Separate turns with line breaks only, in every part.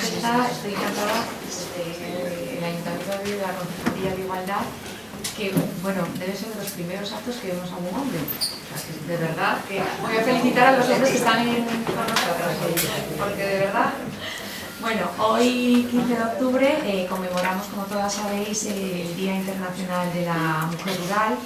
empezar, estoy encantada desde el Ayuntamiento de Oviedo, de la Concejalía de Igualdad, que, bueno, debe ser de los primeros actos que vemos a un hombre. O sea, que de verdad, que voy a felicitar a los hombres que están con nosotros, porque de verdad... Bueno, hoy, 15 de octubre, conmemoramos, como todas sabéis, el Día Internacional de la Mujer Rural.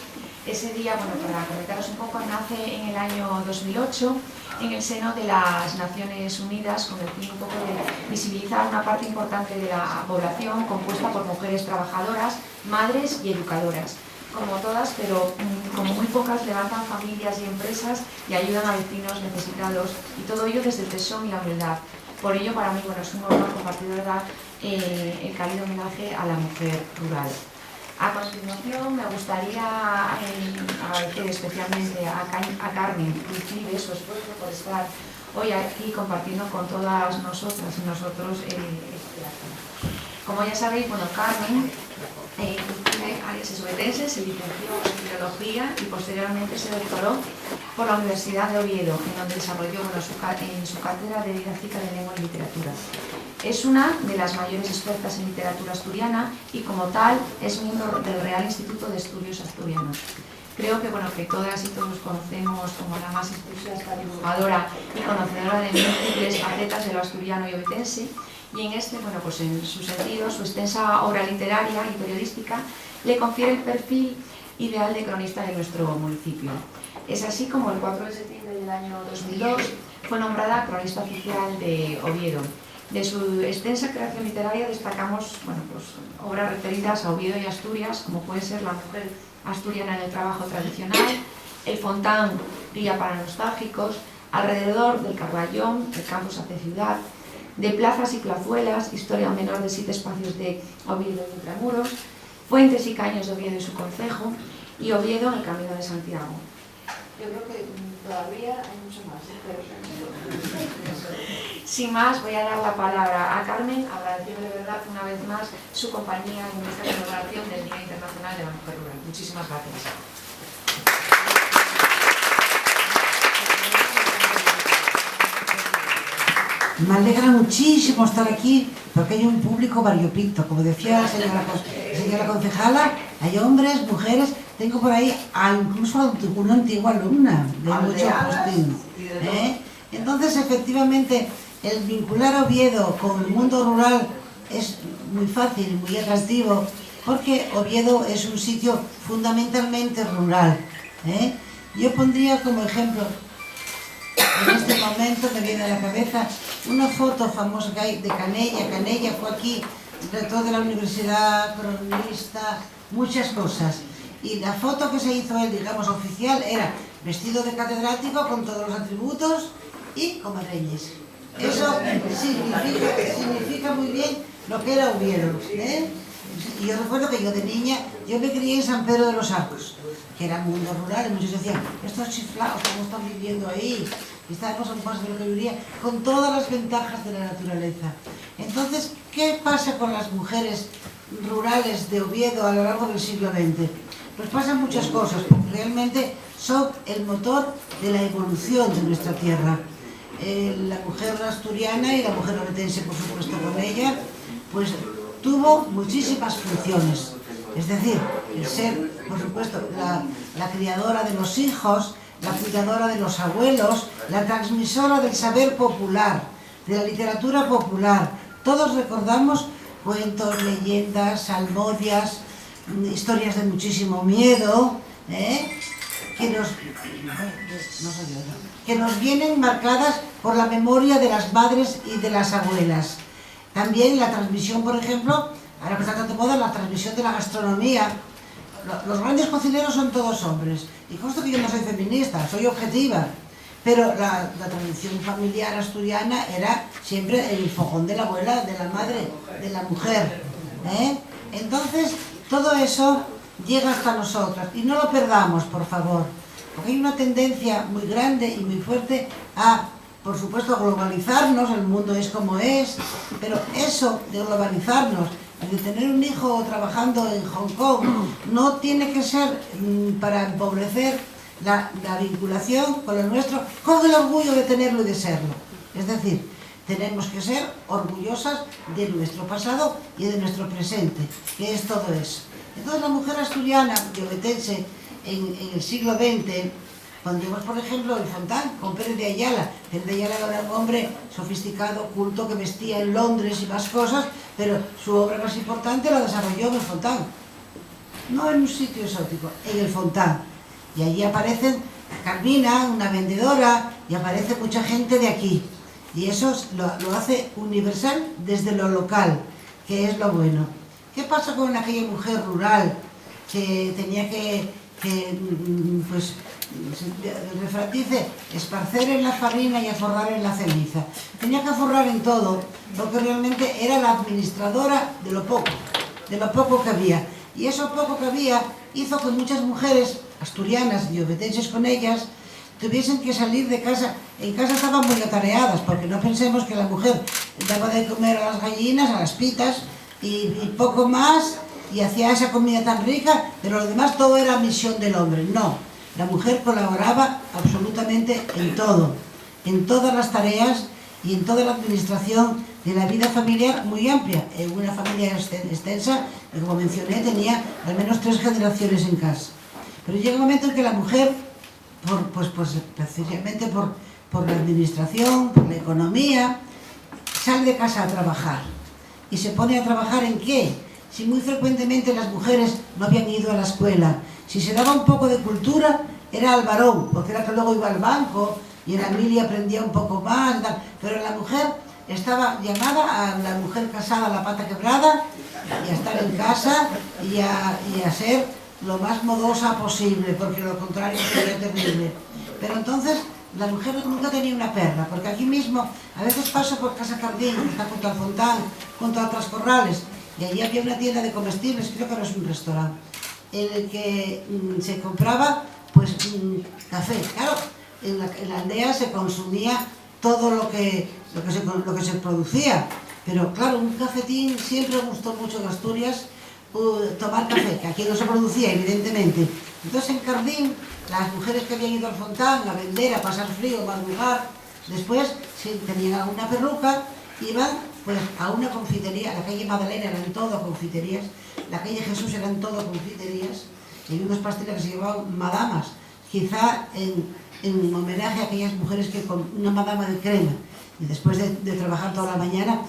Ese día, bueno, para comentaros un poco, nace en el año 2008 en el seno de las Naciones Unidas con el fin un poco de visibilizar una parte importante de la población compuesta por mujeres trabajadoras, madres y educadoras. Como todas, pero como muy pocas, levantan familias y empresas y ayudan a vecinos necesitados, y todo ello desde el tesón y la humildad. Por ello, para mí, bueno, es un honor compartir, ¿verdad?, el cálido homenaje a la mujer rural. A continuación, me gustaría agradecer especialmente a Carmen Ruiz, su esfuerzo por estar hoy aquí compartiendo con todas nosotras y nosotros este acto. Como ya sabéis, bueno, Carmen es obetense, se licenció en Filología y posteriormente se doctoró por la Universidad de Oviedo, en donde desarrolló, bueno, en su cátedra de Didáctica de Lengua y Literatura. Es una de las mayores expertas en literatura asturiana y, como tal, es miembro del Real Instituto de Estudios Asturianos. Creo que, bueno, que todas y todos conocemos como la más entusiasta divulgadora y conocedora de múltiples facetas de lo asturiano y obetense, y en este, bueno, pues en su sentido, su extensa obra literaria y periodística le confiere el perfil ideal de cronista de nuestro municipio. Es así como el 4 de septiembre del año 2002 fue nombrada cronista oficial de Oviedo. De su extensa creación literaria destacamos, bueno, pues, obras referidas a Oviedo y Asturias, como puede ser La mujer asturiana en el trabajo tradicional, El Fontán, Guía para nostálgicos, Alrededor del Caballón, El campus hace ciudad, De plazas y plazuelas, Historia menor de 7 espacios de Oviedo y Intramuros, Fuentes y caños de Oviedo y su concejo, y Oviedo en el camino de Santiago. Yo creo que todavía hay mucho más, pero... Sin más, voy a dar la palabra a Carmen, agradeciendo de verdad una vez más su compañía en esta conmemoración del Día Internacional de la Mujer Rural. Muchísimas gracias.
Me alegra muchísimo estar aquí porque hay un público variopinto, como decía la señora concejala, hay hombres, mujeres, tengo por ahí incluso una antigua alumna de mucho postín. Entonces, efectivamente, el vincular Oviedo con el mundo rural es muy fácil y muy atractivo porque Oviedo es un sitio fundamentalmente rural. Yo pondría como ejemplo, en este momento me viene a la cabeza una foto famosa que hay de Canella. Canella fue aquí, rector de la universidad, cronista, muchas cosas. Y la foto que se hizo él, digamos, oficial, era vestido de catedrático con todos los atributos y como reyes. Eso significa muy bien lo que era Oviedo. Y yo recuerdo que yo de niña, yo me crié en San Pedro de los Arcos, que era mundo rural, y muchos decían, estos chiflados, ¿cómo están viviendo ahí? Y estábamos a un paso de lo que vivía, con todas las ventajas de la naturaleza. Entonces, ¿qué pasa con las mujeres rurales de Oviedo a lo largo del siglo XX? Pues pasan muchas cosas, porque realmente son el motor de la evolución de nuestra tierra. La mujer asturiana y la mujer obetense, por supuesto, con ella, pues tuvo muchísimas funciones. Es decir, el ser, por supuesto, la criadora de los hijos, la cuidadora de los abuelos, la transmisora del saber popular, de la literatura popular. Todos recordamos cuentos, leyendas, salmodias, historias de muchísimo miedo, que nos vienen marcadas por la memoria de las madres y de las abuelas. También la transmisión, por ejemplo, ahora que está tanto moda, la transmisión de la gastronomía. Los grandes cocineros son todos hombres. Y consta que yo no soy feminista, soy objetiva. Pero la tradición familiar asturiana era siempre el fogón de la abuela, de la madre, de la mujer. Entonces, todo eso llega hasta nosotras. Y no lo perdamos, por favor. Porque hay una tendencia muy grande y muy fuerte a, por supuesto, globalizarnos. El mundo es como es. Pero eso de globalizarnos, de tener un hijo trabajando en Hong Kong, no tiene que ser para empobrecer la vinculación con lo nuestro, con el orgullo de tenerlo y de serlo. Es decir, tenemos que ser orgullosas de nuestro pasado y de nuestro presente, que es todo eso. Entonces la mujer asturiana y obetense en el siglo XX, cuando vemos por ejemplo el Fontán con Pérez de Ayala. Pérez de Ayala era un hombre sofisticado, culto, que vestía en Londres y más cosas, pero su obra más importante la desarrolló en el Fontán, no en un sitio exótico, en el Fontán. Y allí aparecen Carmina, una vendedora, y aparece mucha gente de aquí. Y eso lo hace universal desde lo local, que es lo bueno. ¿Qué pasa con aquella mujer rural que tenía que pues, el refrán dice, esparcer en la farina y aforrar en la ceniza? Tenía que aforrar en todo, porque realmente era la administradora de lo poco que había. Y eso poco que había hizo que muchas mujeres asturianas y obetenses con ellas tuviesen que salir de casa. En casa estaban muy atareadas, porque no pensemos que la mujer daba de comer a las gallinas, a las pitas y poco más, y hacía esa comida tan rica, pero lo demás todo era misión del hombre. No, la mujer colaboraba absolutamente en todo, en todas las tareas y en toda la administración de la vida familiar muy amplia. En una familia extensa, que como mencioné, tenía al menos 3 generaciones en casa. Pero llega un momento en que la mujer, precisamente por la administración, por la economía, sale de casa a trabajar. ¿Y se pone a trabajar en qué? Si muy frecuentemente las mujeres no habían ido a la escuela, si se daba un poco de cultura, era al varón, porque era que luego iba al banco y en la mili aprendía un poco más, pero la mujer estaba llamada a la mujer casada a la pata quebrada y a estar en casa y a ser lo más modosa posible, porque lo contrario sería terrible. Pero entonces la mujer nunca tenía una perra, porque aquí mismo a veces paso por Casa Cardín, que está junto al Fontán, junto a otras corrales, y allí había una tienda de comestibles, creo que no es un restaurante, en el que se compraba pues café. Claro, en la aldea se consumía todo lo que se producía, pero claro, un cafetín siempre gustó mucho en Asturias, tomar café, que aquí no se producía evidentemente. Entonces en Cardín, las mujeres que habían ido al Fontán a vender, a pasar frío, a madrugar, después si tenían alguna perruca, iban pues a una confitería. La calle Madalena eran todo confiterías, la calle Jesús eran todo confiterías, y unos pasteles que se llamaban madamas, quizá en homenaje a aquellas mujeres que con una madama de crema, y después de trabajar toda la mañana,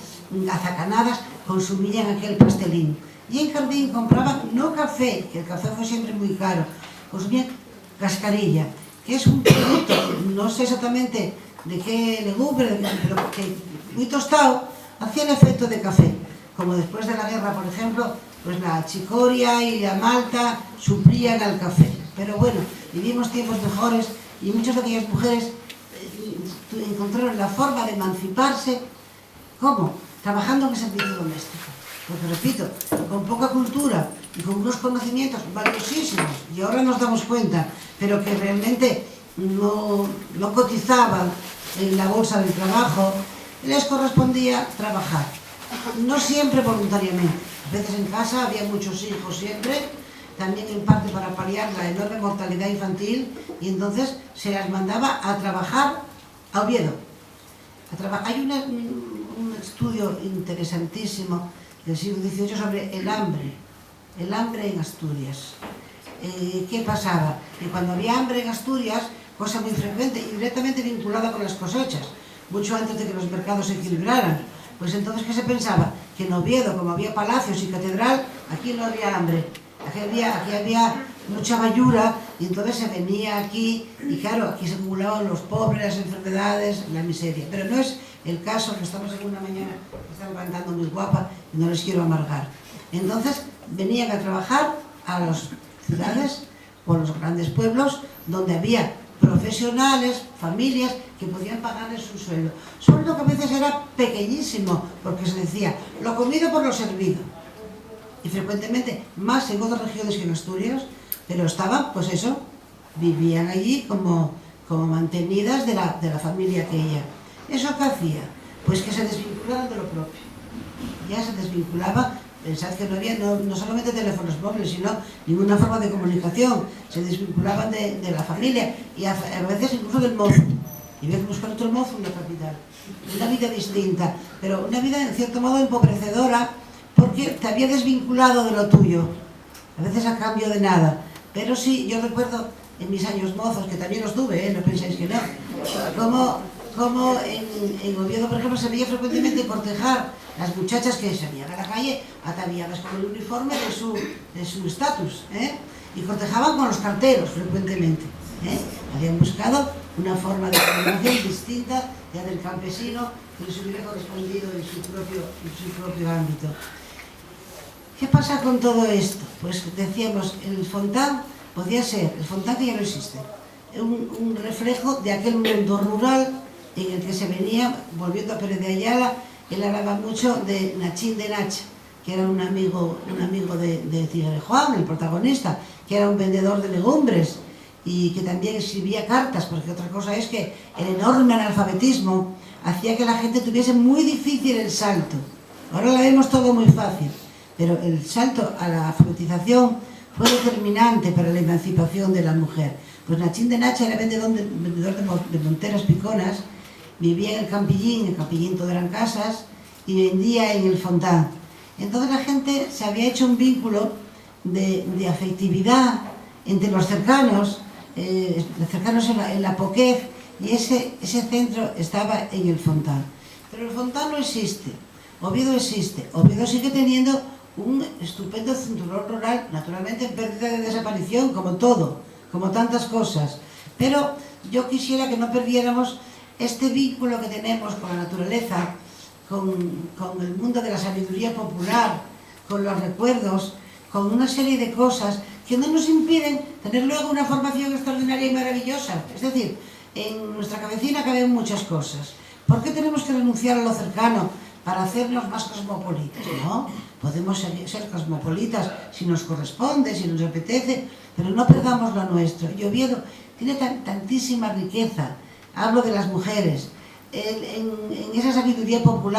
azacanadas, consumían aquel pastelín. Y en Cardín compraban no café, que el café fue siempre muy caro, consumían cascarilla, que es un producto, no sé exactamente de qué legumbre, pero que muy tostado, hacía el efecto de café. Como después de la guerra, por ejemplo, pues la chicoria y la malta suplían al café. Pero bueno, vivimos tiempos mejores y muchas de aquellas mujeres encontraron la forma de emanciparse. ¿Cómo? Trabajando en el servicio doméstico. Porque repito, con poca cultura y con unos conocimientos valiosísimos, y ahora nos damos cuenta, pero que realmente no cotizaban en la bolsa del trabajo, les correspondía trabajar. No siempre voluntariamente. A veces en casa había muchos hijos siempre, también en parte para paliar la enorme mortalidad infantil, y entonces se las mandaba a trabajar a Oviedo. Hay un estudio interesantísimo del siglo XVIII sobre el hambre en Asturias. ¿Qué pasaba? Que cuando había hambre en Asturias, cosa muy frecuente y directamente vinculada con las cosechas, mucho antes de que los mercados se equilibraran, pues entonces ¿qué se pensaba? Que en Oviedo, como había palacios y catedral, aquí no había hambre, aquí había mucha bayura, y entonces se venía aquí, y claro, aquí se acumulaban los pobres, las enfermedades, la miseria. Pero no es el caso, que estamos en una mañana que está levantando muy guapa y no les quiero amargar. Entonces venían a trabajar a las ciudades o a los grandes pueblos donde había profesionales, familias que podían pagarles su sueldo. Sueldo que a veces era pequeñísimo, porque se decía lo comido por lo servido. Y frecuentemente más en otras regiones que en Asturias, pero estaban, pues eso, vivían allí como mantenidas de la familia aquella. ¿Eso qué hacía? Pues que se desvinculaban de lo propio. Ya se desvinculaba. Pensad que no había no solamente teléfonos móviles, sino ninguna forma de comunicación. Se desvinculaban de la familia y a veces incluso del mozo. y había que buscar otro mozo en la capital. Una vida distinta, pero una vida en cierto modo empobrecedora, porque te había desvinculado de lo tuyo, a veces a cambio de nada. Pero sí, yo recuerdo en mis años mozos, que también los tuve, no pensáis que no, como en Oviedo, por ejemplo, se veía frecuentemente cortejar las muchachas que salían a la calle ataviadas con el uniforme de su estatus, y cortejaban con los carteros frecuentemente. Habían buscado una forma de comunicación distinta ya del campesino que les hubiera correspondido en su propio ámbito. ¿Qué pasa con todo esto? Pues decíamos, el Fontán podía ser, el Fontán que ya no existe, un reflejo de aquel mundo rural en el que se venía, volviendo a Pérez de Ayala. Él hablaba mucho de Nachín de Nacha, que era un amigo de Tigre Juan, el protagonista, que era un vendedor de legumbres y que también escribía cartas, porque otra cosa es que el enorme analfabetismo hacía que la gente tuviese muy difícil el salto. Ahora la vemos todo muy fácil, pero el salto a la alfabetización fue determinante para la emancipación de la mujer. Pues Nachín de Nacha era vendedor de monteras piconas, vivía en el Campillín todo eran casas, y vendía en el Fontán. Entonces la gente se había hecho un vínculo de afectividad entre los cercanos en la Poquez, y ese centro estaba en el Fontán. Pero el Fontán no existe, Oviedo existe. Oviedo sigue teniendo un estupendo cinturón rural, naturalmente en pérdida de desaparición, como todo, como tantas cosas. Pero yo quisiera que no perdiéramos este vínculo que tenemos con la naturaleza, con el mundo de la sabiduría popular, con los recuerdos, con una serie de cosas que no nos impiden tener luego una formación extraordinaria y maravillosa. Es decir, en nuestra cabecina caben muchas cosas. ¿Por qué tenemos que renunciar a lo cercano para hacernos más cosmopolitas? No, podemos ser cosmopolitas si nos corresponde, si nos apetece, pero no perdamos lo nuestro. Y Oviedo tiene tantísima riqueza. Hablo de las mujeres, en esa sabiduría popular.